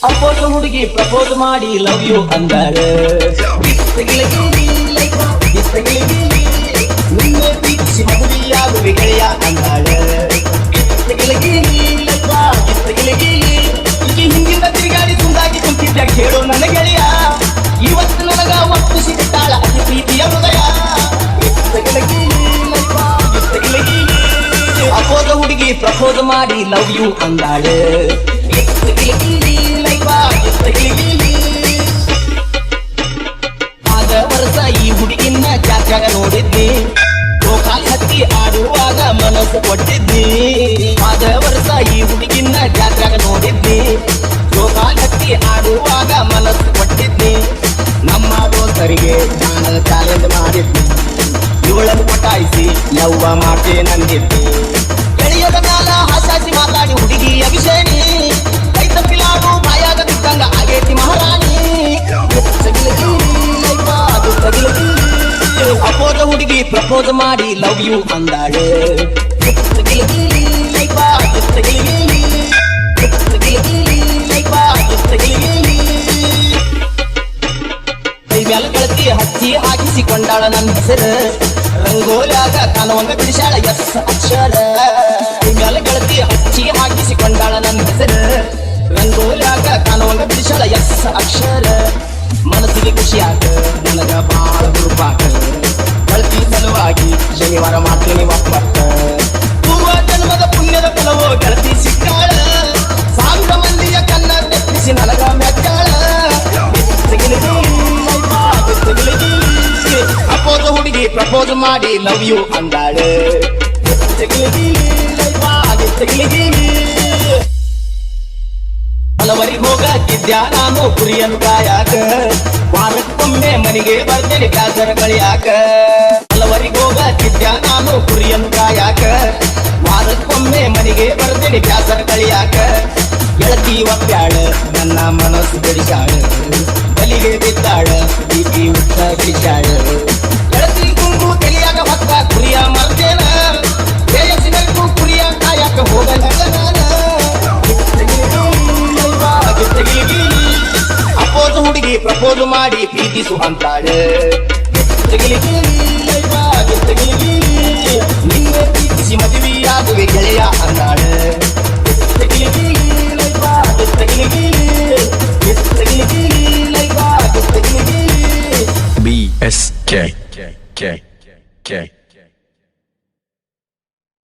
ಅಪ್ಪೋಸ ಹುಡುಗಿ ಪ್ರಪೋಸ್ ಮಾಡಿ love you ಅಂದಾಳ ನಿನ್ನೆ ಪ್ರೀತಿಸಿ ಮದುವೆಯಾಗುವೆ ಗೆಳೆಯ ಅಂದಾಳ ಈಗ ಹಿಂದಿಂದ ತಿರುಗಾಡಿ ತುಂಡಾಗಿ ಕುಂತಿದ್ದ ಕೇಳು ನನ್ನ ಗೆಳೆಯ ಇವತ್ತು ನನಗ ಒತ್ತು ಸಿಗುತ್ತಾಳ ಅತಿ ಪ್ರೀತಿಯ ಹೃದಯ ಅಪ್ಪೋಸ ಹುಡುಗಿ ಪ್ರಪೋಸ್ ಮಾಡಿ ಲವ್ ಯು ಅಂದಾಳ ಆದ ವರ್ಷ ಈ ಹುಡುಗಿನ ಜಾತ್ಯಾಗ ನೋಡಿದ್ನಿ ಗೋಕಾಲ್ ಹತ್ತಿ ಆಡುವಾಗ ಮನಸ್ಸು ಕೊಟ್ಟಿದ್ನಿ ಆದ ವರ್ಷ ಈ ಹುಡುಗಿನ ಜಾತ್ಯಾಗ ನೋಡಿದ್ನಿ ಗೋಕಾಲ್ ಹತ್ತಿ ಆಡುವಾಗ ಮನಸ್ಸು ಕೊಟ್ಟಿದ್ನಿ ನಮ್ಮ ದೋಸ್ತರಿಗೆ ನಾನು ಚಾಲೆಂಜ್ ಮಾಡಿದ್ನಿ ಇವಳನ್ನು ಪಟಾಯಿಸಿ ಲವ್ವ ಮಾಡ್ತೇನಂದಿದ್ನಿ ಗೆಳೆಯದ ಮ್ಯಾಲ ಹಾಸಾಸಿ ಮಾತಾಡಿ ಹುಡುಗಿ ಅಭಿಷೇಣಿ ಕೈ ತಪ್ಪಿಲಾಡು ಬಾಯಾಗ ಬಿದ್ದಂಗ ಆಗೇತಿ ಮಹಾರಾಣಿ ಅಪ್ಪೋದ ಹುಡುಗಿ ಪ್ರಪೋಸ್ ಮಾಡಿ ಲವ್ ಯು ಅಂದಾಳೆ ಕೈ ಮ್ಯಾಲ ಗೆಳತಿ ಹಚ್ಚಿ ಹಾಕಿಸಿಕೊಂಡಾಳ ನನ್ನ ಹೆಸರು ರಂಗೋಲ್ಯಾಗ ಕಾಣುವಂಗ ಬಿಡಿಸಾಳ ಎಸ್ ಅಕ್ಷರ ಕೈ ಮ್ಯಾಲ ಗೆಳತಿ ಹಚ್ಚಿ ಹಾಕಿಸಿಕೊಂಡಾಳ ನನ್ನ ಹೆಸರು ರಂಗೋಲ್ಯಾಗ ಕಾಣುವಂಗ ಬಿಡಿಸಾಳ ಎಸ್ ಅಕ್ಷರ ಮನಸ್ಸಿಗೆ ಖುಷಿಯಾಗ ನನಗ ಬಾಳ ಹುರುಪಾಕ ಗೆಳತಿ ಸಲುವಾಗಿ ಶನಿವಾರ ಮಾಡ್ತೀನಿ ಒಪ್ಪತ್ತ ಪೂರ್ವ ಜನ್ಮದ ಪುಣ್ಯದ ಫಲವೋ ಗೆಳತಿ ಸಿಕ್ಕಾಳ ಸಾವಿರ ಮಂದಿಯ ಕನ್ನ ತೆಪ್ಪಿಸಿ ನನಗ ಮೆಚ್ಚಾಳ ಅಪ್ಪೋದ ಹುಡುಗಿ ಪ್ರಪೋಸ್ ಮಾಡಿ ಲವ್ ಯು ಅಂದಾಳೆ ಹಲವರಿಗೆ ಹೋಗಿದ್ಯಾ ನಾನು ಕುರಿಯನ್ನು ಕಾಯಾಕ ವಾರಕ್ಕೊಮ್ಮೆ ಮನೆಗೆ ಬರ್ತೇನೆ ಬ್ಯಾಸರ ಕಳಿಯಾಕ ಹಲವರಿಗೆ ಹೋಗಿದ್ಯಾ ನಾನು ಕುರಿಯನ್ನು ಕಾಯಾಕ ವಾರಕ್ಕೊಮ್ಮೆ ಮನೆಗೆ ಬರ್ತೇನೆ ಬ್ಯಾಸರ ಕಳಿಯಾಕ ಗೆಳತಿ ಒಪ್ಪ್ಯಾಳ ನನ್ನ ಮನಸ್ಸು ಬಿಡಿಸಾಳ ಬಲಿಗೆ ಬಿದ್ದಾಳ ಬೀಪಿ ಉತ್ತ ಬಿಡಿಸಾಳ ಗೆಳತಿ ಕುಂಗು ತಿಳಿಯಾಗ ಹೊತ್ತ ಕುರಿಯ ಮರ್ತೇನ ಶ್ರೇಯಸ್ಸಿನಕ್ಕೂ ಕುರಿಯ ಕಾಯಾಕ ಹೋಗಲ್ಲ ಅಪ್ಪೋಸ ಹುಡುಗಿ ಪ್ರಪೋಸ್ ಮಾಡಿ ಪ್ರೀತಿಸು ಅಂತಾಳೆ ನಿನ್ನೆ ಪ್ರೀತಿಸಿ ಮದುವೆಯಾಗುವೆ ಗೆಳೆಯ ಅಂದಾಳೆ BSK